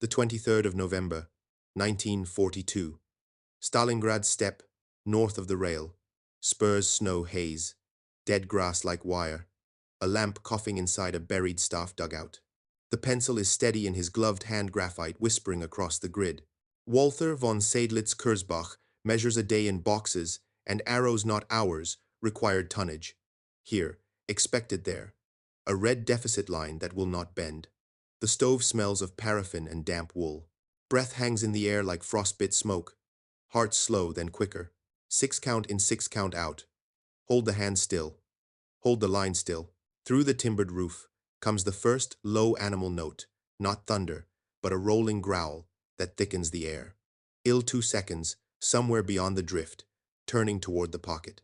The 23rd of November, 1942. Stalingrad steppe, north of the rail. Spurs snow haze. Dead grass like wire. A lamp coughing inside a buried staff dugout. The pencil is steady in his gloved hand, graphite whispering across the grid. Walther von Seydlitz-Kurzbach measures a day in boxes, and arrows not hours, required tonnage. Here, expected there. A red deficit line that will not bend. The stove smells of paraffin and damp wool. Breath hangs in the air like frostbit smoke. Heart slow, then quicker. 6 count in, 6 count out. Hold the hand still. Hold the line still. Through the timbered roof comes the first low animal note, not thunder, but a rolling growl that thickens the air. 2 seconds, somewhere beyond the drift, turning toward the pocket.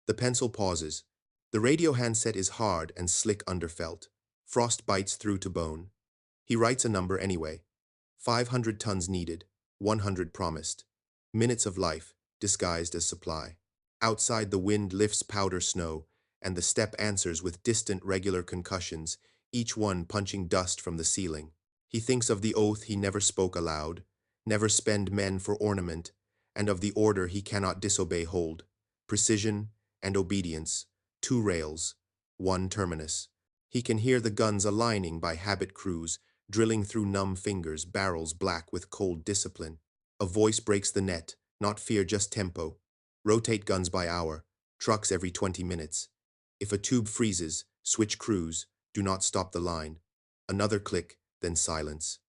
The pencil pauses. The radio handset is hard and slick underfelt. Frost bites through to bone. He writes a number anyway. 500 tons needed, 100 promised. Minutes of life, disguised as supply. Outside, the wind lifts powder snow, and the steppe answers with distant regular concussions, each one punching dust from the ceiling. He thinks of the oath he never spoke aloud, never spend men for ornament, and of the order he cannot disobey hold. Precision and obedience, 2 rails, 1 terminus. He can hear the guns aligning by habit crews, drilling through numb fingers, barrels black with cold discipline. A voice breaks the net, not fear, just tempo. Rotate guns by hour, trucks every 20 minutes. If a tube freezes, switch crews, do not stop the line. Another click, then silence.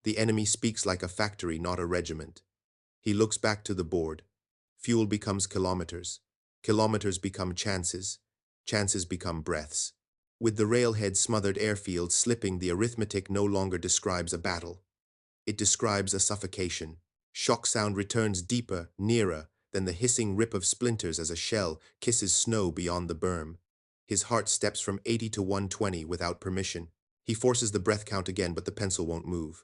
The enemy speaks like a factory, not a regiment. He looks back to the board. Fuel becomes kilometers. Kilometers become chances. Chances become breaths. With the railhead smothered airfields slipping, the arithmetic no longer describes a battle. It describes a suffocation. Shock sound returns deeper, nearer, than the hissing rip of splinters as a shell kisses snow beyond the berm. His heart steps from 80 to 120 without permission. He forces the breath count again, but the pencil won't move.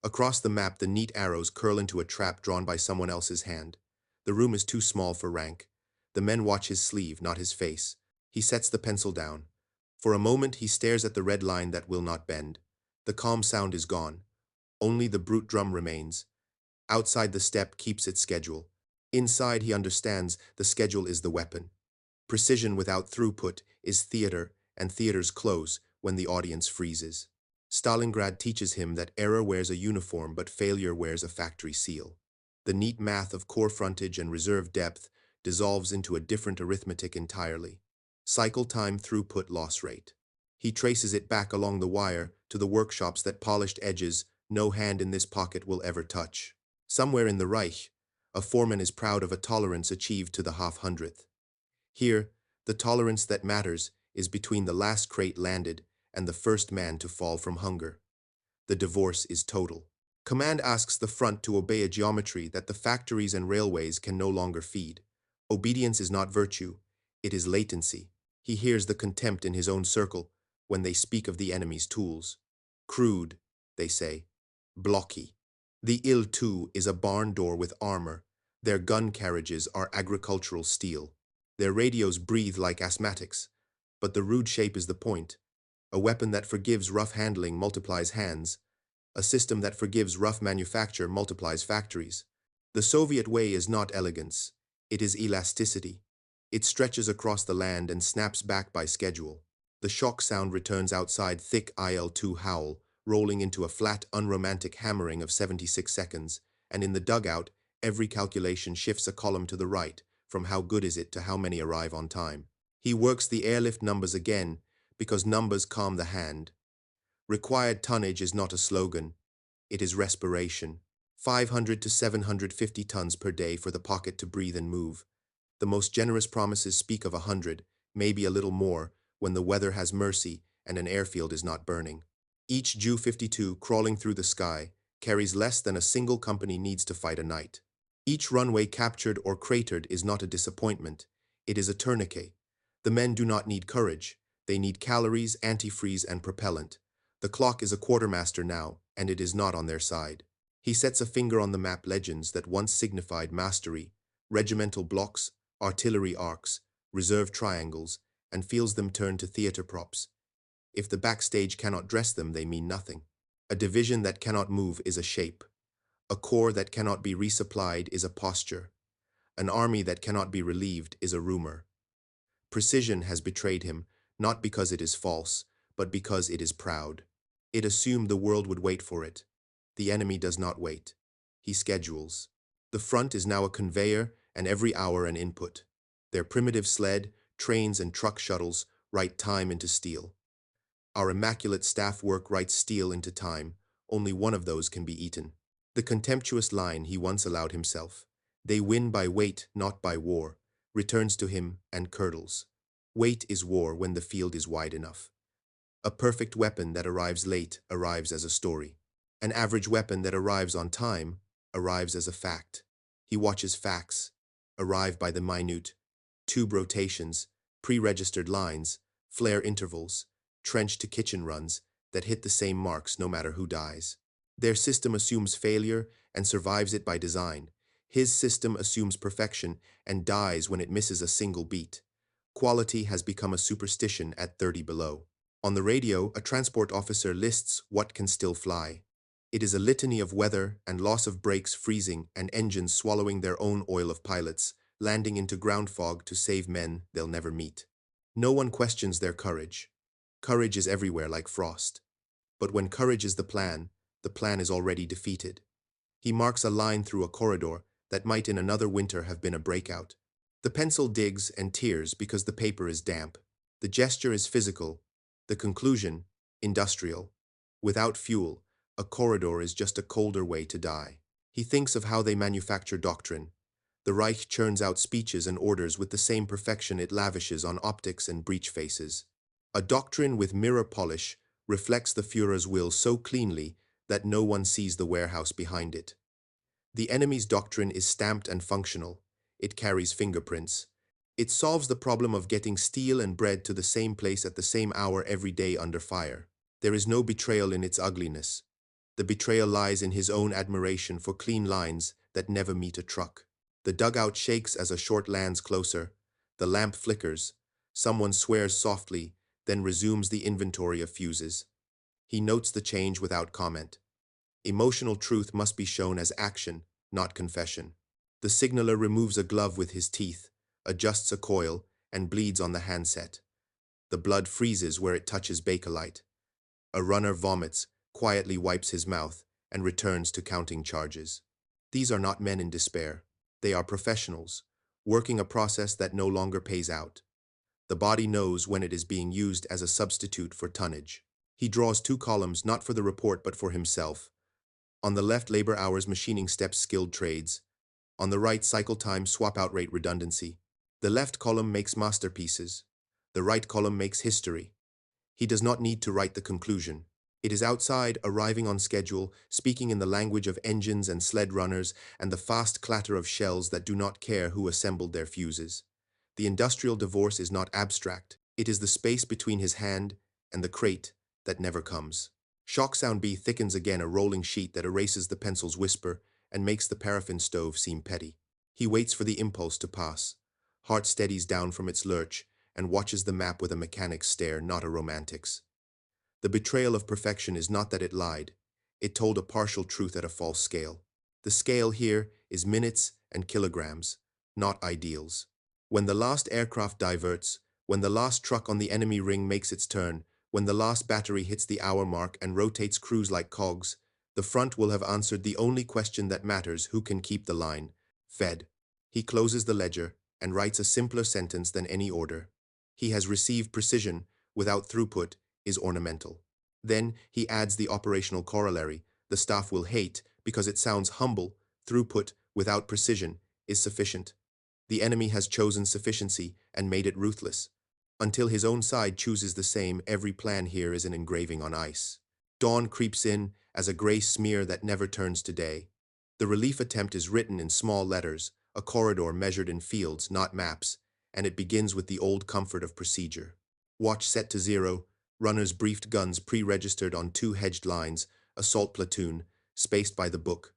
Across the map, the neat arrows curl into a trap drawn by someone else's hand. The room is too small for rank. The men watch his sleeve, not his face. He sets the pencil down. For a moment, he stares at the red line that will not bend. The calm sound is gone. Only the brute drum remains. Outside, the steppe keeps its schedule. Inside, he understands the schedule is the weapon. Precision without throughput is theater, and theaters close when the audience freezes. Stalingrad teaches him that error wears a uniform, but failure wears a factory seal. The neat math of core frontage and reserve depth dissolves into a different arithmetic entirely. Cycle time, throughput, loss rate. He traces it back along the wire to the workshops that polished edges no hand in this pocket will ever touch. Somewhere in the Reich, a foreman is proud of a tolerance achieved to the half-hundredth. Here, the tolerance that matters is between the last crate landed and the first man to fall from hunger. The divorce is total. Command asks the front to obey a geometry that the factories and railways can no longer feed. Obedience is not virtue, it is latency. He hears the contempt in his own circle when they speak of the enemy's tools. Crude, they say. Blocky. The Il-2 is a barn door with armor. Their gun carriages are agricultural steel. Their radios breathe like asthmatics. But the rude shape is the point. A weapon that forgives rough handling multiplies hands. A system that forgives rough manufacture multiplies factories. The Soviet way is not elegance. It is elasticity. It stretches across the land and snaps back by schedule. The shock sound returns outside, thick IL-2 howl, rolling into a flat, unromantic hammering of 76 seconds, and in the dugout, every calculation shifts a column to the right, from how good is it to how many arrive on time. He works the airlift numbers again, because numbers calm the hand. Required tonnage is not a slogan. It is respiration. 500 to 750 tons per day for the pocket to breathe and move. The most generous promises speak of 100, maybe a little more, when the weather has mercy and an airfield is not burning. Each Ju-52 crawling through the sky carries less than a single company needs to fight a night. Each runway captured or cratered is not a disappointment. It is a tourniquet. The men do not need courage. They need calories, antifreeze, and propellant. The clock is a quartermaster now, and it is not on their side. He sets a finger on the map legends that once signified mastery, regimental blocks, artillery arcs, reserve triangles, and feels them turn to theater props. If the backstage cannot dress them, they mean nothing. A division that cannot move is a shape. A corps that cannot be resupplied is a posture. An army that cannot be relieved is a rumor. Precision has betrayed him, not because it is false, but because it is proud. It assumed the world would wait for it. The enemy does not wait. He schedules. The front is now a conveyor, and every hour an input. Their primitive sled, trains, and truck shuttles write time into steel. Our immaculate staff work writes steel into time. Only one of those can be eaten. The contemptuous line he once allowed himself, "They win by weight, not by war," returns to him and curdles. Weight is war when the field is wide enough. A perfect weapon that arrives late arrives as a story. An average weapon that arrives on time arrives as a fact. He watches facts arrive by the minute, tube rotations, pre-registered lines, flare intervals, trench to kitchen runs that hit the same marks no matter who dies. Their system assumes failure and survives it by design. His system assumes perfection and dies when it misses a single beat. Quality has become a superstition at 30 below. On the radio, a transport officer lists what can still fly. It is a litany of weather and loss of brakes freezing and engines swallowing their own oil of pilots, landing into ground fog to save men they'll never meet. No one questions their courage. Courage is everywhere like frost. But when courage is the plan is already defeated. He marks a line through a corridor that might in another winter have been a breakout. The pencil digs and tears because the paper is damp. The gesture is physical. The conclusion, industrial. Without fuel, a corridor is just a colder way to die. He thinks of how they manufacture doctrine. The Reich churns out speeches and orders with the same perfection it lavishes on optics and breech faces. A doctrine with mirror polish reflects the Führer's will so cleanly that no one sees the warehouse behind it. The enemy's doctrine is stamped and functional. It carries fingerprints. It solves the problem of getting steel and bread to the same place at the same hour every day under fire. There is no betrayal in its ugliness. The betrayal lies in his own admiration for clean lines that never meet a truck. The dugout shakes as a short lands closer. The lamp flickers. Someone swears softly, then resumes the inventory of fuses. He notes the change without comment. Emotional truth must be shown as action, not confession. The signaler removes a glove with his teeth, adjusts a coil, and bleeds on the handset. The blood freezes where it touches Bakelite. A runner vomits, quietly wipes his mouth, and returns to counting charges. These are not men in despair. They are professionals, working a process that no longer pays out. The body knows when it is being used as a substitute for tonnage. He draws two columns not for the report but for himself. On the left, labor hours, machining steps, skilled trades. On the right, cycle time, swap out rate, redundancy. The left column makes masterpieces. The right column makes history. He does not need to write the conclusion. It is outside, arriving on schedule, speaking in the language of engines and sled runners and the fast clatter of shells that do not care who assembled their fuses. The industrial divorce is not abstract. It is the space between his hand and the crate that never comes. Shock sound B thickens again, a rolling sheet that erases the pencil's whisper and makes the paraffin stove seem petty. He waits for the impulse to pass. Heart steadies down from its lurch and watches the map with a mechanic's stare, not a romantic's. The betrayal of perfection is not that it lied. It told a partial truth at a false scale. The scale here is minutes and kilograms, not ideals. When the last aircraft diverts, when the last truck on the enemy ring makes its turn, when the last battery hits the hour mark and rotates crews like cogs, the front will have answered the only question that matters: who can keep the line fed. He closes the ledger and writes a simpler sentence than any order. He has received precision without throughput is ornamental. Then he adds the operational corollary: the staff will hate because it sounds humble. Throughput without precision is sufficient. The enemy has chosen sufficiency and made it ruthless. Until his own side chooses the same, every plan here is an engraving on ice. Dawn creeps in as a gray smear that never turns to day. The relief attempt is written in small letters, a corridor measured in fields, not maps, and it begins with the old comfort of procedure. Watch set to 0, runners briefed, guns pre-registered on 2 hedged lines, assault platoon, spaced by the book.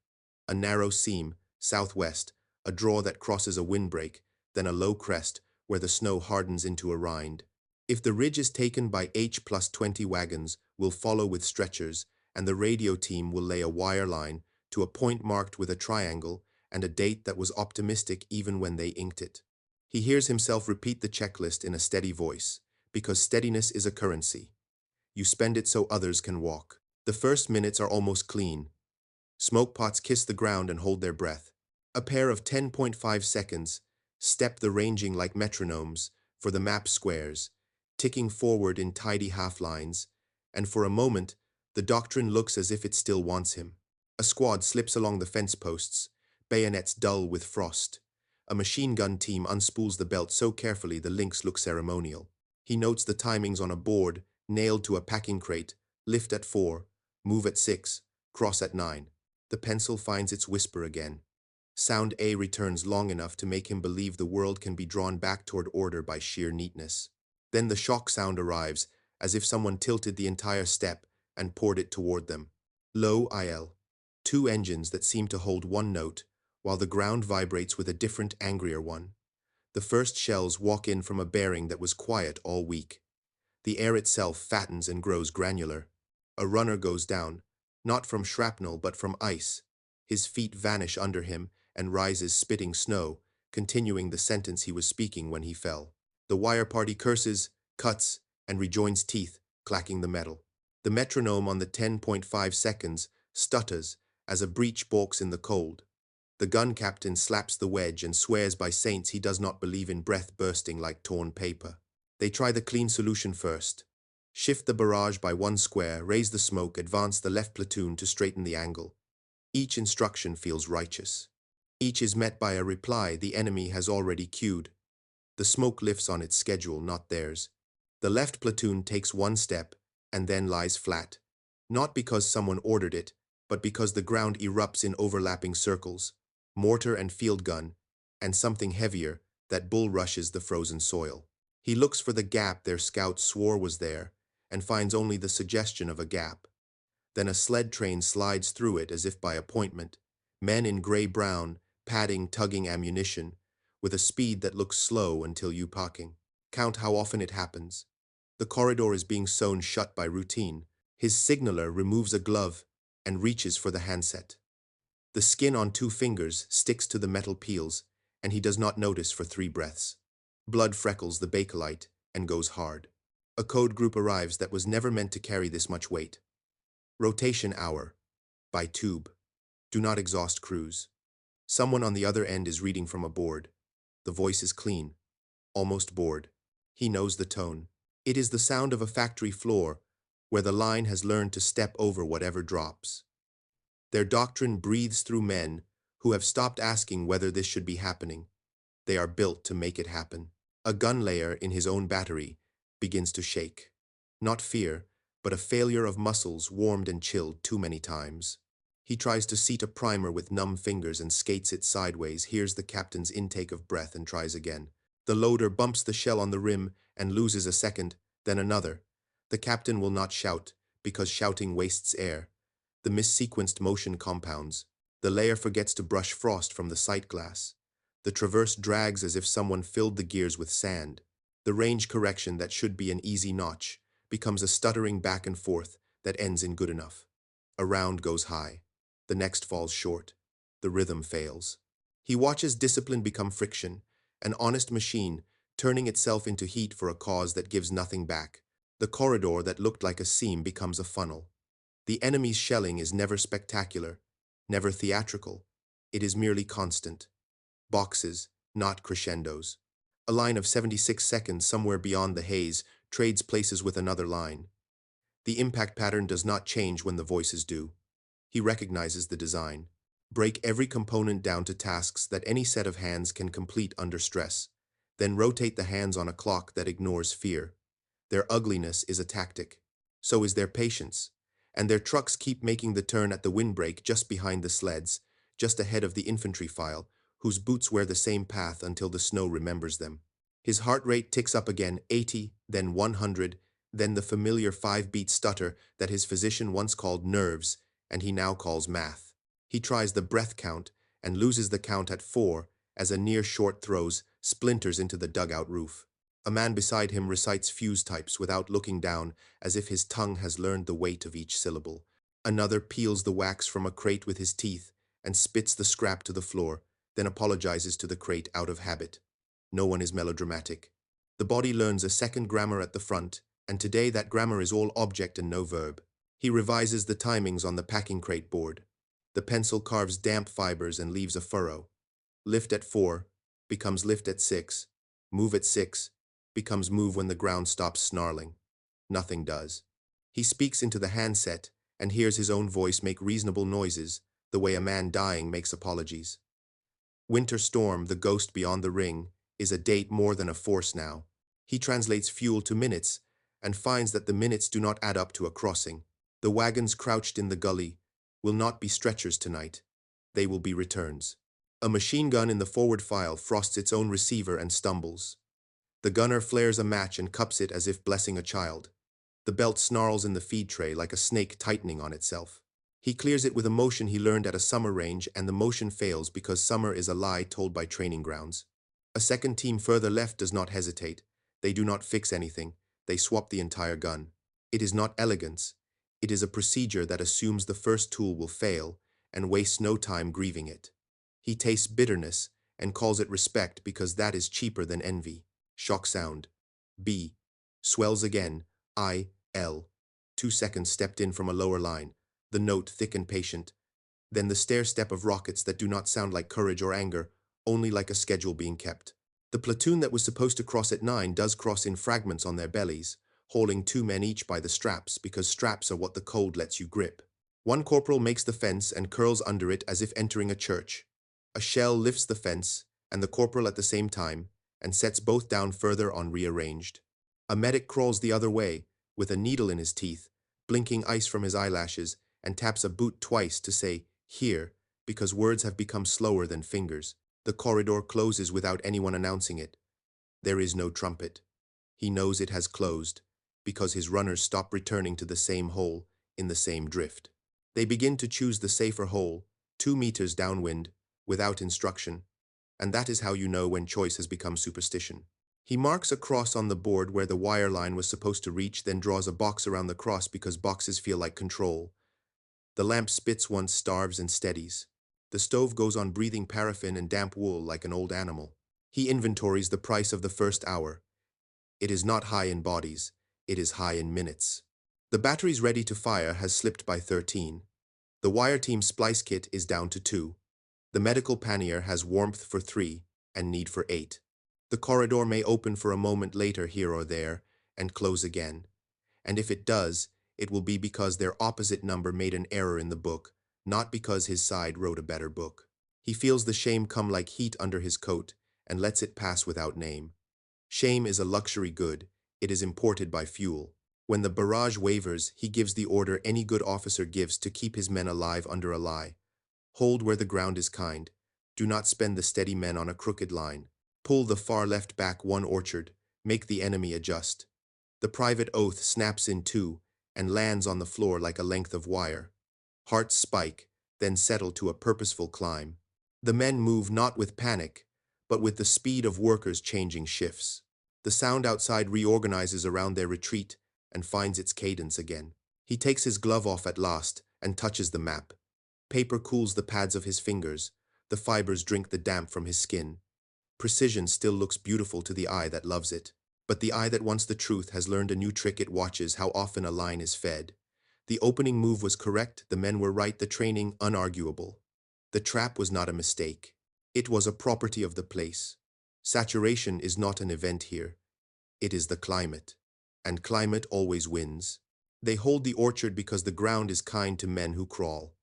A narrow seam, southwest, a draw that crosses a windbreak, then a low crest where the snow hardens into a rind. If the ridge is taken by H+20 wagons, will follow with stretchers, and the radio team will lay a wire line to a point marked with a triangle and a date that was optimistic even when they inked it. He hears himself repeat the checklist in a steady voice, because steadiness is a currency. You spend it so others can walk. The first minutes are almost clean. Smoke pots kiss the ground and hold their breath. A pair of 10.5 seconds step the ranging like metronomes for the map squares, ticking forward in tidy half-lines, and for a moment, the doctrine looks as if it still wants him. A squad slips along the fence posts, bayonets dull with frost. A machine gun team unspools the belt so carefully the links look ceremonial. He notes the timings on a board, nailed to a packing crate: lift at 4, move at 6, cross at 9. The pencil finds its whisper again. Sound A returns long enough to make him believe the world can be drawn back toward order by sheer neatness. Then the shock sound arrives, as if someone tilted the entire step and poured it toward them. Low IL. 2 engines that seem to hold one note, while the ground vibrates with a different, angrier one. The first shells walk in from a bearing that was quiet all week. The air itself fattens and grows granular. A runner goes down, not from shrapnel but from ice. His feet vanish under him and rises spitting snow, continuing the sentence he was speaking when he fell. The wire party curses, cuts, and rejoins teeth, clacking the metal. The metronome on the 10.5 seconds stutters as a breech balks in the cold. The gun captain slaps the wedge and swears by saints he does not believe in breath bursting like torn paper. They try the clean solution first. Shift the barrage by 1 square, raise the smoke, advance the left platoon to straighten the angle. Each instruction feels righteous. Each is met by a reply the enemy has already cued. The smoke lifts on its schedule, not theirs. The left platoon takes 1 step and then lies flat. Not because someone ordered it, but because the ground erupts in overlapping circles, mortar and field gun, and something heavier that bull rushes the frozen soil. He looks for the gap their scouts swore was there, and finds only the suggestion of a gap. Then a sled train slides through it as if by appointment, men in gray-brown, padding, tugging ammunition, with a speed that looks slow until you parking. Count how often it happens. The corridor is being sewn shut by routine. His signaller removes a glove and reaches for the handset. The skin on 2 fingers sticks to the metal peels, and he does not notice for 3 breaths. Blood freckles the bakelite and goes hard. A code group arrives that was never meant to carry this much weight. Rotation hour. By tube. Do not exhaust crews. Someone on the other end is reading from a board. The voice is clean, almost bored. He knows the tone. It is the sound of a factory floor where the line has learned to step over whatever drops. Their doctrine breathes through men who have stopped asking whether this should be happening. They are built to make it happen. A gun layer in his own battery begins to shake. Not fear, but a failure of muscles warmed and chilled too many times. He tries to seat a primer with numb fingers and skates it sideways, hears the captain's intake of breath and tries again. The loader bumps the shell on the rim and loses a second, then another. The captain will not shout, because shouting wastes air. The missequenced motion compounds. The layer forgets to brush frost from the sight glass. The traverse drags as if someone filled the gears with sand. The range correction that should be an easy notch becomes a stuttering back and forth that ends in good enough. A round goes high. The next falls short. The rhythm fails. He watches discipline become friction, an honest machine turning itself into heat for a cause that gives nothing back. The corridor that looked like a seam becomes a funnel. The enemy's shelling is never spectacular, never theatrical. It is merely constant. Boxes, not crescendos. A line of 76 seconds somewhere beyond the haze trades places with another line. The impact pattern does not change when the voices do. He recognizes the design. Break every component down to tasks that any set of hands can complete under stress. Then rotate the hands on a clock that ignores fear. Their ugliness is a tactic. So is their patience. And their trucks keep making the turn at the windbreak just behind the sleds, just ahead of the infantry file, whose boots wear the same path until the snow remembers them. His heart rate ticks up again, 80, then 100, then the familiar 5-beat stutter that his physician once called nerves, and he now calls math. He tries the breath count and loses the count at 4 as a near short throws splinters into the dugout roof. A man beside him recites fuse types without looking down, as if his tongue has learned the weight of each syllable. Another peels the wax from a crate with his teeth and spits the scrap to the floor, then apologizes to the crate out of habit. No one is melodramatic. The body learns a second grammar at the front, and today that grammar is all object and no verb. He revises the timings on the packing crate board. The pencil carves damp fibers and leaves a furrow. Lift at 4 becomes lift at 6. Move at 6 becomes move when the ground stops snarling. Nothing does. He speaks into the handset and hears his own voice make reasonable noises, the way a man dying makes apologies. Winter storm, the ghost beyond the ring, is a date more than a force now. He translates fuel to minutes and finds that the minutes do not add up to a crossing. The wagons crouched in the gully will not be stretchers tonight. They will be returns. A machine gun in the forward file frosts its own receiver and stumbles. The gunner flares a match and cups it as if blessing a child. The belt snarls in the feed tray like a snake tightening on itself. He clears it with a motion he learned at a summer range, and the motion fails because summer is a lie told by training grounds. A second team further left does not hesitate. They do not fix anything. They swap the entire gun. It is not elegance. It is a procedure that assumes the first tool will fail and wastes no time grieving it. He tastes bitterness and calls it respect because that is cheaper than envy. Shock sound. B. Swells again. I. L. 2 seconds stepped in from a lower line. The note thick and patient. Then the stair-step of rockets that do not sound like courage or anger, only like a schedule being kept. The platoon that was supposed to cross at 9 does cross in fragments on their bellies, hauling 2 men each by the straps because straps are what the cold lets you grip. One corporal makes the fence and curls under it as if entering a church. A shell lifts the fence, and the corporal at the same time, and sets both down further on rearranged. A medic crawls the other way, with a needle in his teeth, blinking ice from his eyelashes, and taps a boot twice to say, "Here," because words have become slower than fingers. The corridor closes without anyone announcing it. There is no trumpet. He knows it has closed, because his runners stop returning to the same hole, in the same drift. They begin to choose the safer hole, 2 meters downwind, without instruction, and that is how you know when choice has become superstition. He marks a cross on the board where the wire line was supposed to reach, then draws a box around the cross because boxes feel like control. The lamp spits once, starves, and steadies. The stove goes on breathing paraffin and damp wool like an old animal. He inventories the price of the first hour. It is not high in bodies, it is high in minutes. The batteries ready to fire has slipped by 13. The wire team splice kit is down to 2. The medical pannier has warmth for 3 and need for 8. The corridor may open for a moment later here or there and close again. And if it does, it will be because their opposite number made an error in the book, not because his side wrote a better book. He feels the shame come like heat under his coat and lets it pass without name. Shame is a luxury good. It is imported by fuel. When the barrage wavers, he gives the order any good officer gives to keep his men alive under a lie. Hold where the ground is kind. Do not spend the steady men on a crooked line. Pull the far left back 1 orchard. Make the enemy adjust. The private oath snaps in 2 and lands on the floor like a length of wire. Hearts spike, then settle to a purposeful climb. The men move not with panic, but with the speed of workers changing shifts. The sound outside reorganizes around their retreat and finds its cadence again. He takes his glove off at last and touches the map. Paper cools the pads of his fingers. The fibers drink the damp from his skin. Precision still looks beautiful to the eye that loves it. But the eye that wants the truth has learned a new trick. It watches how often a line is fed. The opening move was correct, the men were right, the training unarguable. The trap was not a mistake. It was a property of the place. Saturation is not an event here. It is the climate. And climate always wins. They hold the orchard because the ground is kind to men who crawl.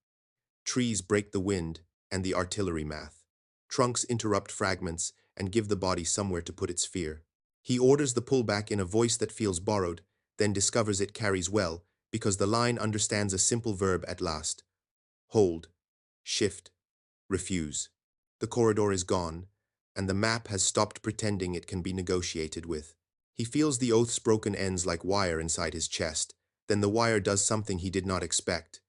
Trees break the wind and the artillery math. Trunks interrupt fragments and give the body somewhere to put its fear. He orders the pullback in a voice that feels borrowed, then discovers it carries well, because the line understands a simple verb at last. Hold, shift, refuse. The corridor is gone, and the map has stopped pretending it can be negotiated with. He feels the oath's broken ends like wire inside his chest. Then the wire does something he did not expect.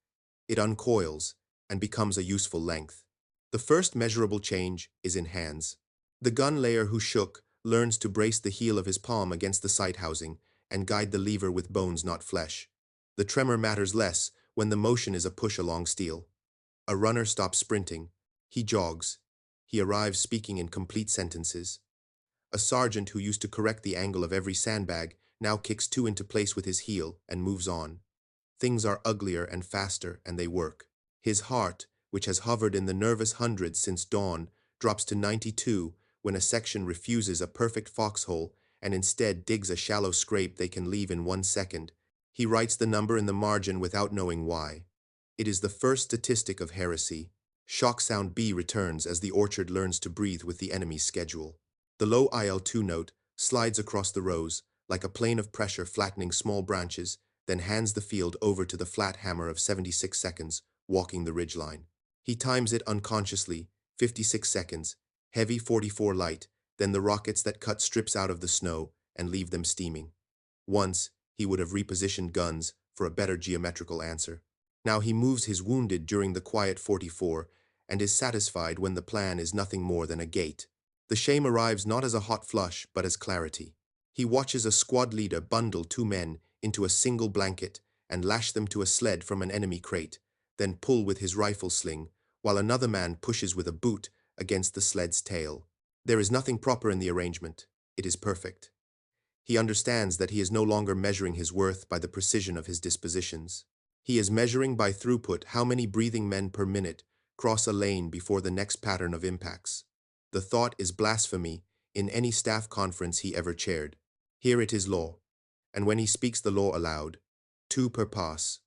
It uncoils and becomes a useful length. The first measurable change is in hands. The gun layer who shook learns to brace the heel of his palm against the sight housing and guide the lever with bones, not flesh. The tremor matters less when the motion is a push along steel. A runner stops sprinting. He jogs. He arrives speaking in complete sentences. A sergeant who used to correct the angle of every sandbag now kicks two into place with his heel and moves on. Things are uglier and faster, and they work. His heart, which has hovered in the nervous hundreds since dawn, drops to 92 when a section refuses a perfect foxhole and instead digs a shallow scrape they can leave in 1 second. He writes the number in the margin without knowing why. It is the first statistic of heresy. Shock sound B returns as the orchard learns to breathe with the enemy's schedule. The low IL-2 note slides across the rows, like a plane of pressure flattening small branches, then hands the field over to the flat hammer of 76 seconds, walking the ridgeline. He times it unconsciously, 56 seconds, heavy 44 light, then the rockets that cut strips out of the snow and leave them steaming. Once, he would have repositioned guns for a better geometrical answer. Now he moves his wounded during the quiet 44 and is satisfied when the plan is nothing more than a gait. The shame arrives not as a hot flush, but as clarity. He watches a squad leader bundle two men into a single blanket and lash them to a sled from an enemy crate, then pull with his rifle sling, while another man pushes with a boot against the sled's tail. There is nothing proper in the arrangement. It is perfect. He understands that he is no longer measuring his worth by the precision of his dispositions. He is measuring by throughput how many breathing men per minute cross a lane before the next pattern of impacts. The thought is blasphemy in any staff conference he ever chaired. Here it is law. And when he speaks the law aloud, 2 per pass,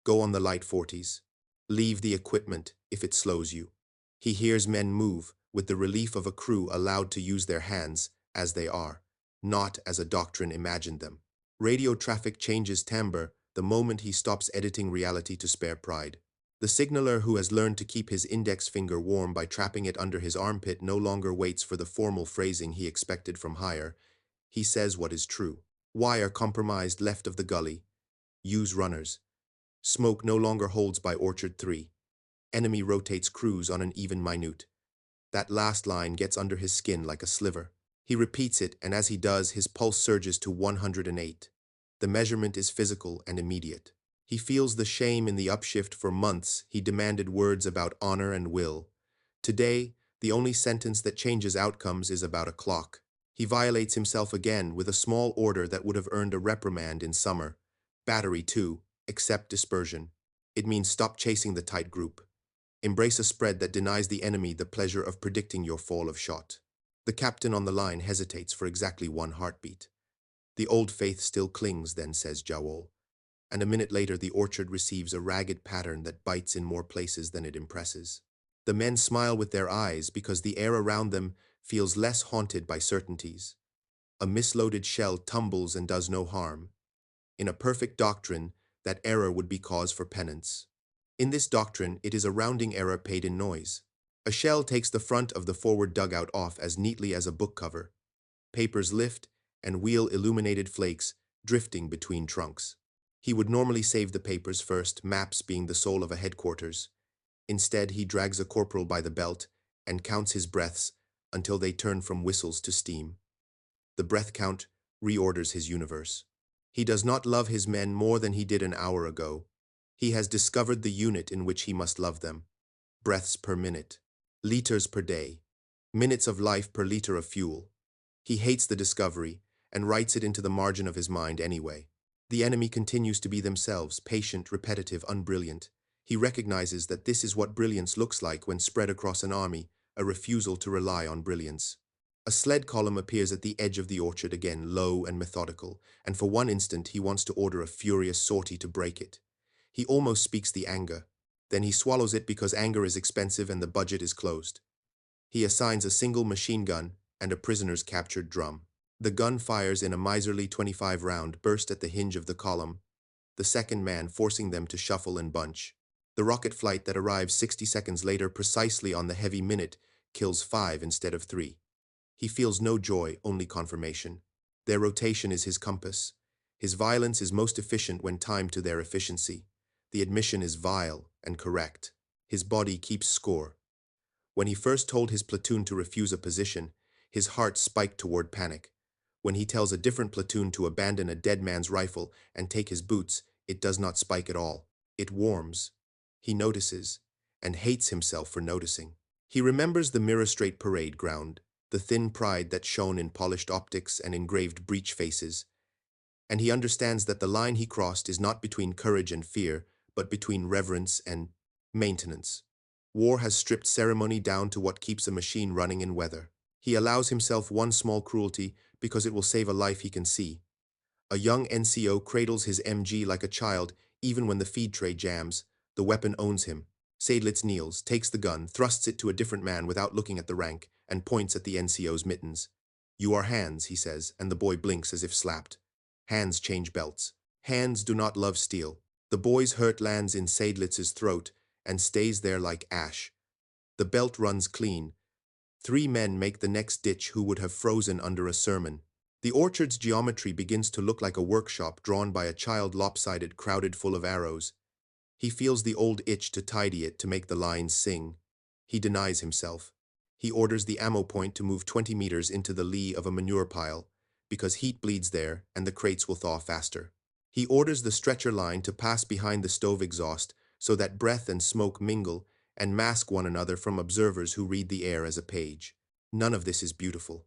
go on the light 40s, leave the equipment if it slows you. He hears men move with the relief of a crew allowed to use their hands as they are, not as a doctrine imagined them. Radio traffic changes timbre the moment he stops editing reality to spare pride. The signaller who has learned to keep his index finger warm by trapping it under his armpit no longer waits for the formal phrasing he expected from higher. He says what is true. Wire compromised left of the gully. Use runners. Smoke no longer holds by Orchard 3. Enemy rotates crews on an even minute. That last line gets under his skin like a sliver. He repeats it, and as he does, his pulse surges to 108. The measurement is physical and immediate. He feels the shame in the upshift. For months, he demanded words about honor and will. Today, the only sentence that changes outcomes is about a clock. He violates himself again with a small order that would have earned a reprimand in summer. Battery 2, accept dispersion. It means stop chasing the tight group. Embrace a spread that denies the enemy the pleasure of predicting your fall of shot. The captain on the line hesitates for exactly 1 heartbeat. The old faith still clings, then, says Jawol. And a minute later the orchard receives a ragged pattern that bites in more places than it impresses. The men smile with their eyes because the air around them feels less haunted by certainties. A misloaded shell tumbles and does no harm. In a perfect doctrine, that error would be cause for penance. In this doctrine, it is a rounding error paid in noise. A shell takes the front of the forward dugout off as neatly as a book cover. Papers lift and wheel illuminated flakes drifting between trunks. He would normally save the papers first, maps being the soul of a headquarters. Instead, he drags a corporal by the belt and counts his breaths until they turn from whistles to steam. The breath count reorders his universe. He does not love his men more than he did an hour ago. He has discovered the unit in which he must love them. Breaths per minute, liters per day, minutes of life per liter of fuel. He hates the discovery and writes it into the margin of his mind anyway. The enemy continues to be themselves, patient, repetitive, unbrilliant. He recognizes that this is what brilliance looks like when spread across an army, a refusal to rely on brilliance. A sled column appears at the edge of the orchard again, low and methodical, and for one instant he wants to order a furious sortie to break it. He almost speaks the anger. Then he swallows it because anger is expensive and the budget is closed. He assigns a single machine gun and a prisoner's captured drum. The gun fires in a miserly 25-round burst at the hinge of the column, the second man forcing them to shuffle and bunch. The rocket flight that arrives 60 seconds later precisely on the heavy minute kills 5 instead of 3. He feels no joy, only confirmation. Their rotation is his compass. His violence is most efficient when timed to their efficiency. The admission is vile and correct. His body keeps score. When he first told his platoon to refuse a position, his heart spiked toward panic. When he tells a different platoon to abandon a dead man's rifle and take his boots, it does not spike at all. It warms. He notices, and hates himself for noticing. He remembers the mirror-straight parade ground, the thin pride that shone in polished optics and engraved breech faces, and he understands that the line he crossed is not between courage and fear, but between reverence and maintenance. War has stripped ceremony down to what keeps a machine running in weather. He allows himself one small cruelty because it will save a life he can see. A young NCO cradles his MG like a child, even when the feed tray jams. The weapon owns him. Seydlitz kneels, takes the gun, thrusts it to a different man without looking at the rank, and points at the NCO's mittens. "You are hands," he says, and the boy blinks as if slapped. Hands change belts. Hands do not love steel. The boy's hurt lands in Seydlitz's throat and stays there like ash. The belt runs clean. 3 men make the next ditch who would have frozen under a sermon. The orchard's geometry begins to look like a workshop drawn by a child, lopsided, crowded full of arrows. He feels the old itch to tidy it, to make the lines sing. He denies himself. He orders the ammo point to move 20 meters into the lee of a manure pile, because heat bleeds there and the crates will thaw faster. He orders the stretcher line to pass behind the stove exhaust so that breath and smoke mingle and mask one another from observers who read the air as a page. None of this is beautiful.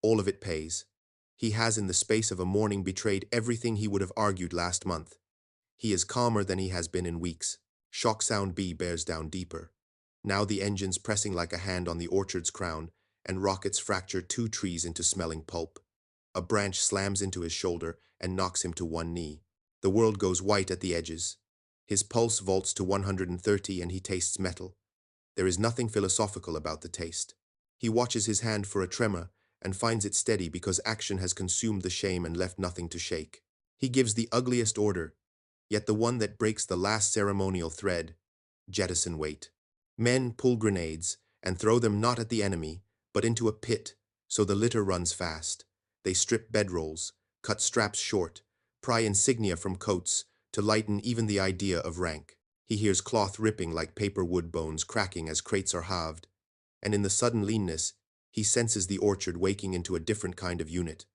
All of it pays. He has in the space of a morning betrayed everything he would have argued last month. He is calmer than he has been in weeks. Shock sound B bears down deeper. Now the engines pressing like a hand on the orchard's crown, and rockets fracture 2 trees into smelling pulp. A branch slams into his shoulder and knocks him to one knee. The world goes white at the edges. His pulse vaults to 130 and he tastes metal. There is nothing philosophical about the taste. He watches his hand for a tremor and finds it steady because action has consumed the shame and left nothing to shake. He gives the ugliest order, yet the one that breaks the last ceremonial thread: jettison weight. Men pull grenades and throw them not at the enemy, but into a pit, so the litter runs fast. They strip bedrolls, cut straps short, pry insignia from coats to lighten even the idea of rank. He hears cloth ripping like paper wood bones cracking as crates are halved, and in the sudden leanness, he senses the orchard waking into a different kind of unit,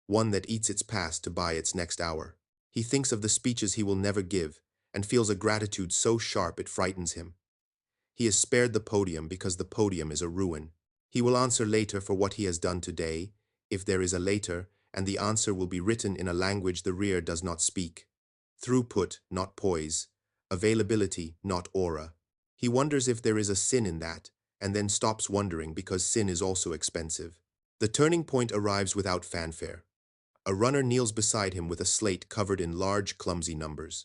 one that eats its past to buy its next hour. He thinks of the speeches he will never give and feels a gratitude so sharp it frightens him. He is spared the podium because the podium is a ruin. He will answer later for what he has done today, if there is a later, and the answer will be written in a language the rear does not speak. Throughput, not poise. Availability, not aura. He wonders if there is a sin in that, and then stops wondering because sin is also expensive. The turning point arrives without fanfare. A runner kneels beside him with a slate covered in large, clumsy numbers.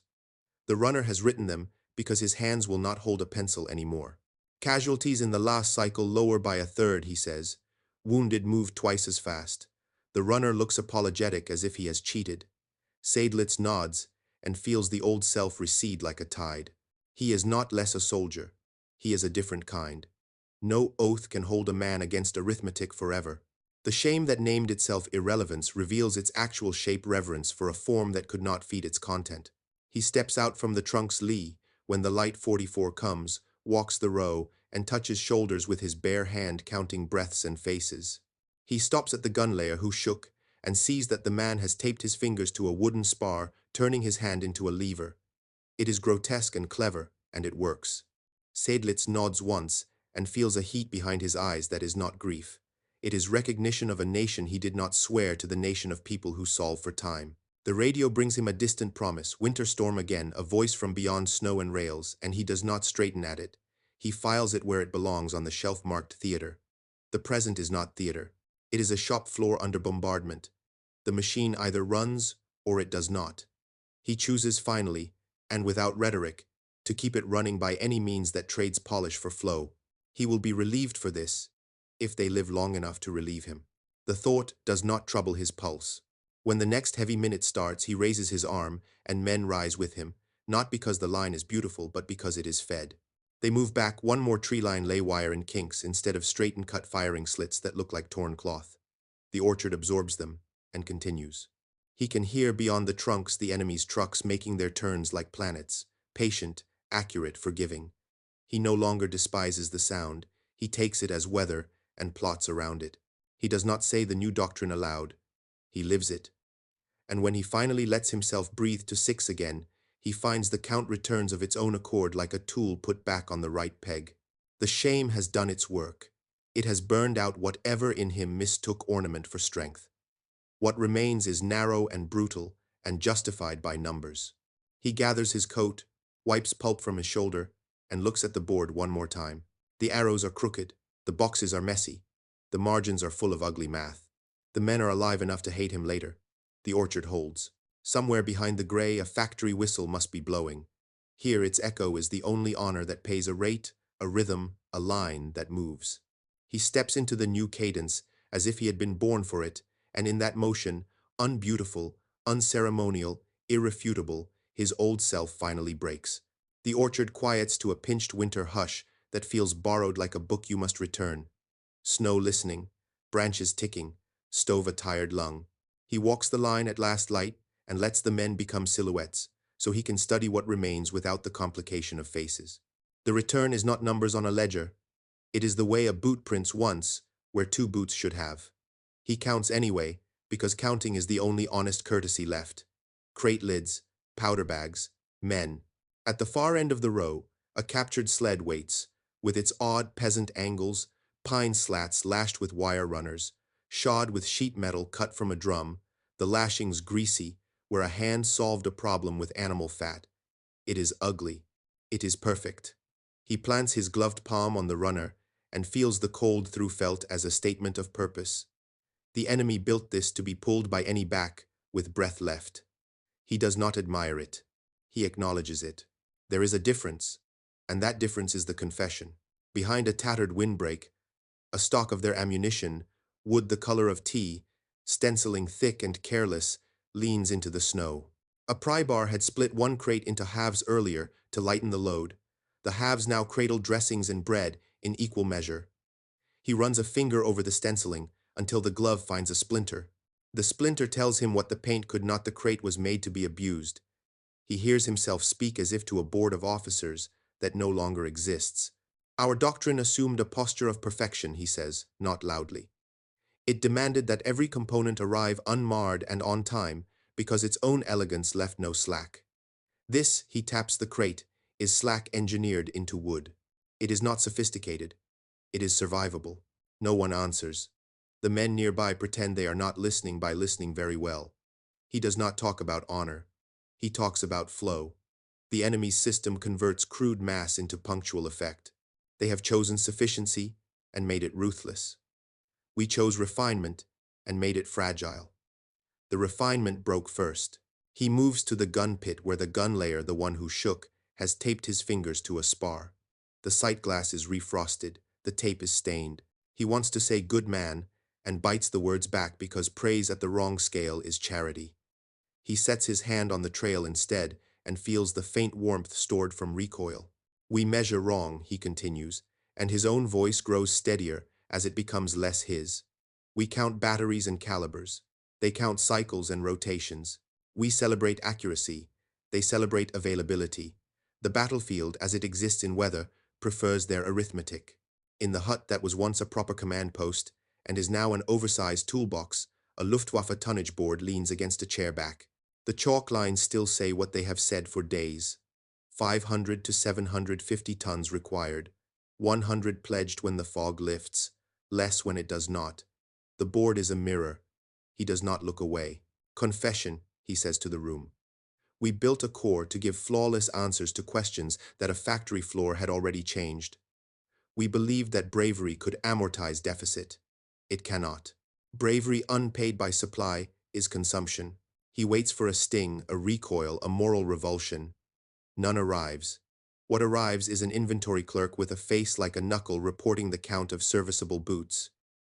The runner has written them because his hands will not hold a pencil anymore. Casualties in the last cycle lower by a third, he says. Wounded move twice as fast. The runner looks apologetic as if he has cheated. Seydlitz nods and feels the old self recede like a tide. He is not less a soldier. He is a different kind. No oath can hold a man against arithmetic forever. The shame that named itself irrelevance reveals its actual shape: reverence for a form that could not feed its content. He steps out from the trunk's lee when the light 44 comes, walks the row, and touches shoulders with his bare hand, counting breaths and faces. He stops at the gun layer who shook and sees that the man has taped his fingers to a wooden spar, turning his hand into a lever. It is grotesque and clever, and it works. Seydlitz nods once and feels a heat behind his eyes that is not grief. It is recognition of a nation he did not swear to, the nation of people who solve for time. The radio brings him a distant promise: winter storm again, a voice from beyond snow and rails, and he does not straighten at it. He files it where it belongs, on the shelf marked theater. The present is not theater. It is a shop floor under bombardment. The machine either runs or it does not. He chooses finally, and without rhetoric, to keep it running by any means that trades polish for flow. He will be relieved for this, if they live long enough to relieve him. The thought does not trouble his pulse. When the next heavy minute starts, he raises his arm, and men rise with him, not because the line is beautiful, but because it is fed. They move back. One more tree line lay wire in kinks instead of straight and cut firing slits that look like torn cloth. The orchard absorbs them and continues. He can hear beyond the trunks the enemy's trucks making their turns like planets, patient, accurate, forgiving. He no longer despises the sound. He takes it as weather and plots around it. He does not say the new doctrine aloud. He lives it. And when he finally lets himself breathe to 6 again, He finds the count returns of its own accord like a tool put back on the right peg. The shame has done its work. It has burned out whatever in him mistook ornament for strength. What remains is narrow and brutal and justified by numbers. He gathers his coat, wipes pulp from his shoulder, and looks at the board one more time. The arrows are crooked, the boxes are messy, the margins are full of ugly math. The men are alive enough to hate him later. The orchard holds. Somewhere behind the gray, a factory whistle must be blowing. Here its echo is the only honor that pays a rate, a rhythm, a line that moves. He steps into the new cadence as if he had been born for it, and in that motion, unbeautiful, unceremonial, irrefutable, his old self finally breaks. The orchard quiets to a pinched winter hush that feels borrowed like a book you must return. Snow listening, branches ticking, stove a tired lung. He walks the line at last light and lets the men become silhouettes, so he can study what remains without the complication of faces. The return is not numbers on a ledger. It is the way a boot prints once, where two boots should have. He counts anyway, because counting is the only honest courtesy left. Crate lids, powder bags, men. At the far end of the row, a captured sled waits, with its odd peasant angles, pine slats lashed with wire runners, shod with sheet metal cut from a drum, the lashings greasy, where a hand solved a problem with animal fat. It is ugly. It is perfect. He plants his gloved palm on the runner and feels the cold through felt as a statement of purpose. The enemy built this to be pulled by any back, with breath left. He does not admire it. He acknowledges it. There is a difference, and that difference is the confession. Behind a tattered windbreak, a stock of their ammunition, wood the color of tea, stenciling thick and careless, leans into the snow. A pry bar had split one crate into halves earlier to lighten the load. The halves now cradle dressings and bread in equal measure. He runs a finger over the stenciling until the glove finds a splinter. The splinter tells him what the paint could not. The crate was made to be abused. He hears himself speak as if to a board of officers that no longer exists. Our doctrine assumed a posture of perfection, he says, not loudly. It demanded that every component arrive unmarred and on time because its own elegance left no slack. This, he taps the crate, is slack engineered into wood. It is not sophisticated. It is survivable. No one answers. The men nearby pretend they are not listening by listening very well. He does not talk about honor. He talks about flow. The enemy's system converts crude mass into punctual effect. They have chosen sufficiency and made it ruthless. We chose refinement and made it fragile. The refinement broke first. He moves to the gun pit where the gun layer, the one who shook, has taped his fingers to a spar. The sight glass is refrosted. The tape is stained. He wants to say good man and bites the words back because praise at the wrong scale is charity. He sets his hand on the trail instead and feels the faint warmth stored from recoil. We measure wrong, he continues, and his own voice grows steadier as it becomes less his. We count batteries and calibers. They count cycles and rotations. We celebrate accuracy. They celebrate availability. The battlefield, as it exists in weather, prefers their arithmetic. In the hut that was once a proper command post and is now an oversized toolbox, a Luftwaffe tonnage board leans against a chair back. The chalk lines still say what they have said for days. 500 to 750 tons required. 100 pledged when the fog lifts. Less when it does not. The board is a mirror. He does not look away. Confession, he says to the room. We built a corps to give flawless answers to questions that a factory floor had already changed. We believed that bravery could amortize deficit. It cannot. Bravery unpaid by supply is consumption. He waits for a sting, a recoil, a moral revulsion. None arrives. What arrives is an inventory clerk with a face like a knuckle reporting the count of serviceable boots.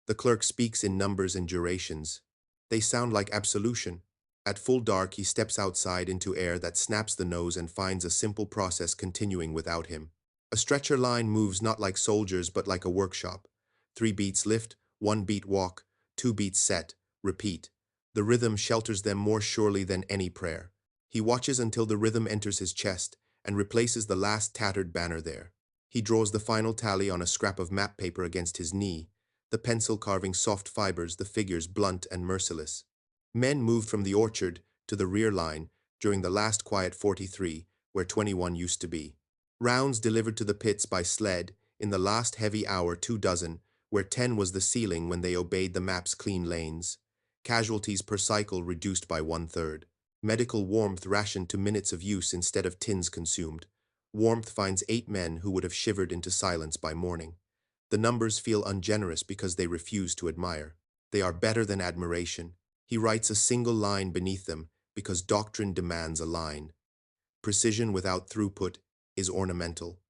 The clerk speaks in numbers and durations. They sound like absolution. At full dark, he steps outside into air that snaps the nose and finds a simple process continuing without him. A stretcher line moves not like soldiers but like a workshop. 3 beats lift, 1 beat walk, 2 beats set, repeat. The rhythm shelters them more surely than any prayer. He watches until the rhythm enters his chest and replaces the last tattered banner there. He draws the final tally on a scrap of map paper against his knee, the pencil carving soft fibers, the figures blunt and merciless. Men moved from the orchard to the rear line during the last quiet 43 where 21 used to be. Rounds delivered to the pits by sled, in the last heavy hour 24, where 10 was the ceiling when they obeyed the map's clean lanes. Casualties per cycle reduced by 1/3. Medical warmth rationed to minutes of use instead of tins consumed. Warmth finds 8 men who would have shivered into silence by morning. The numbers feel ungenerous because they refuse to admire. They are better than admiration. He writes a single line beneath them because doctrine demands a line. Precision without throughput is ornamental.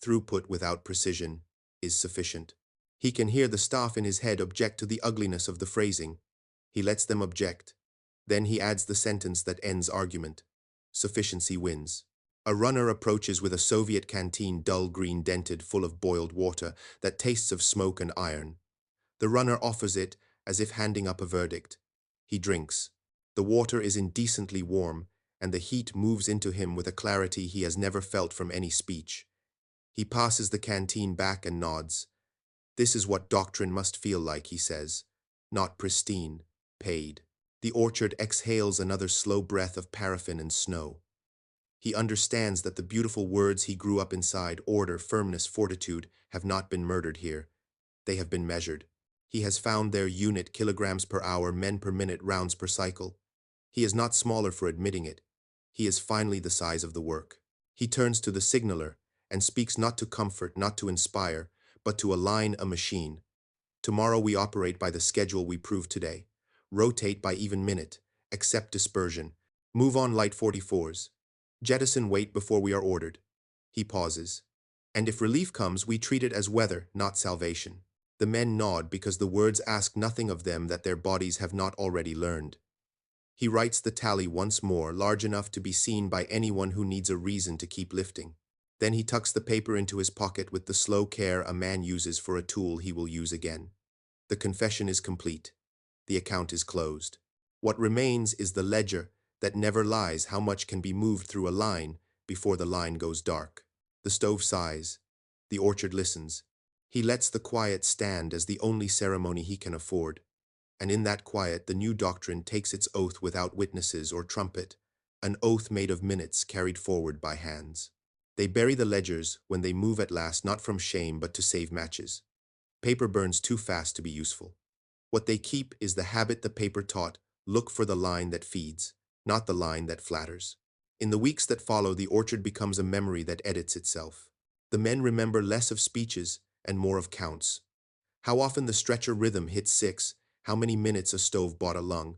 Throughput without precision is sufficient. He can hear the staff in his head object to the ugliness of the phrasing. He lets them object. Then he adds the sentence that ends argument. Sufficiency wins. A runner approaches with a Soviet canteen dull green dented full of boiled water that tastes of smoke and iron. The runner offers it as if handing up a verdict. He drinks. The water is indecently warm, and the heat moves into him with a clarity he has never felt from any speech. He passes the canteen back and nods. This is what doctrine must feel like, he says. Not pristine, paid. The orchard exhales another slow breath of paraffin and snow. He understands that the beautiful words he grew up inside, order, firmness, fortitude, have not been murdered here. They have been measured. He has found their unit, kilograms per hour, men per minute, rounds per cycle. He is not smaller for admitting it. He is finally the size of the work. He turns to the signaller and speaks not to comfort, not to inspire, but to align a machine. Tomorrow we operate by the schedule we proved today. Rotate by even minute. Accept dispersion. Move on light 44s. Jettison weight before we are ordered. He pauses. And if relief comes, we treat it as weather, not salvation. The men nod because the words ask nothing of them that their bodies have not already learned. He writes the tally once more, large enough to be seen by anyone who needs a reason to keep lifting. Then he tucks the paper into his pocket with the slow care a man uses for a tool he will use again. The confession is complete. The account is closed. What remains is the ledger that never lies, how much can be moved through a line before the line goes dark. The stove sighs. The orchard listens. He lets the quiet stand as the only ceremony he can afford. And in that quiet, the new doctrine takes its oath without witnesses or trumpet, an oath made of minutes carried forward by hands. They bury the ledgers when they move at last, not from shame but to save matches. Paper burns too fast to be useful. What they keep is the habit the paper taught: look for the line that feeds, not the line that flatters. In the weeks that follow, the orchard becomes a memory that edits itself. The men remember less of speeches and more of counts. How often the stretcher rhythm hit 6, how many minutes a stove bought a lung,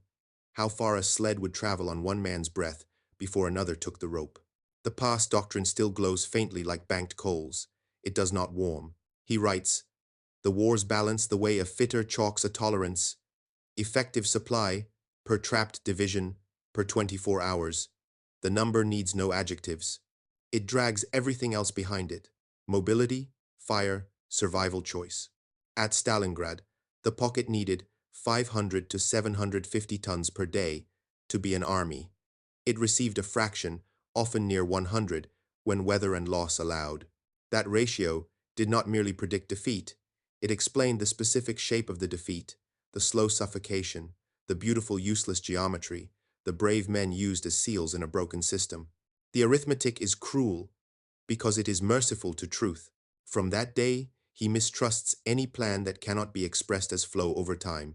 how far a sled would travel on one man's breath before another took the rope. The past doctrine still glows faintly like banked coals. It does not warm. He writes, the war's balance the way a fitter chalks a tolerance. Effective supply, per trapped division, per 24 hours. The number needs no adjectives. It drags everything else behind it. Mobility, fire, survival choice. At Stalingrad, the pocket needed 500 to 750 tons per day to be an army. It received a fraction, often near 100, when weather and loss allowed. That ratio did not merely predict defeat. It explained the specific shape of the defeat, the slow suffocation, the beautiful useless geometry, the brave men used as seals in a broken system. The arithmetic is cruel because it is merciful to truth. From that day, he mistrusts any plan that cannot be expressed as flow over time.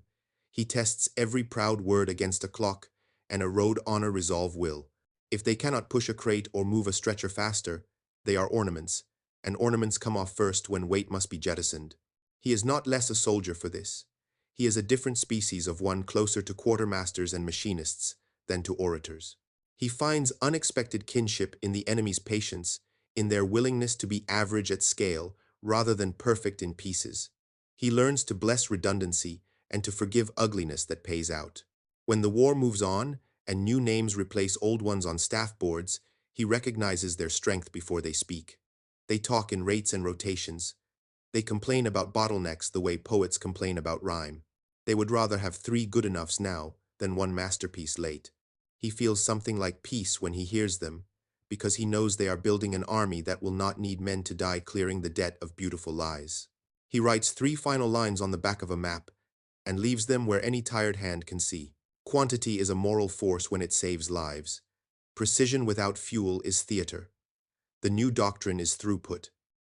He tests every proud word against a clock and a road honor resolve will. If they cannot push a crate or move a stretcher faster, they are ornaments, and ornaments come off first when weight must be jettisoned. He is not less a soldier for this. He is a different species of one, closer to quartermasters and machinists than to orators. He finds unexpected kinship in the enemy's patience, in their willingness to be average at scale rather than perfect in pieces. He learns to bless redundancy and to forgive ugliness that pays out. When the war moves on and new names replace old ones on staff boards, he recognizes their strength before they speak. They talk in rates and rotations. They complain about bottlenecks the way poets complain about rhyme. They would rather have 3 good enoughs now than 1 masterpiece late. He feels something like peace when he hears them, because he knows they are building an army that will not need men to die clearing the debt of beautiful lies. He writes 3 final lines on the back of a map and leaves them where any tired hand can see. Quantity is a moral force when it saves lives. Precision without fuel is theater. The new doctrine is throughput.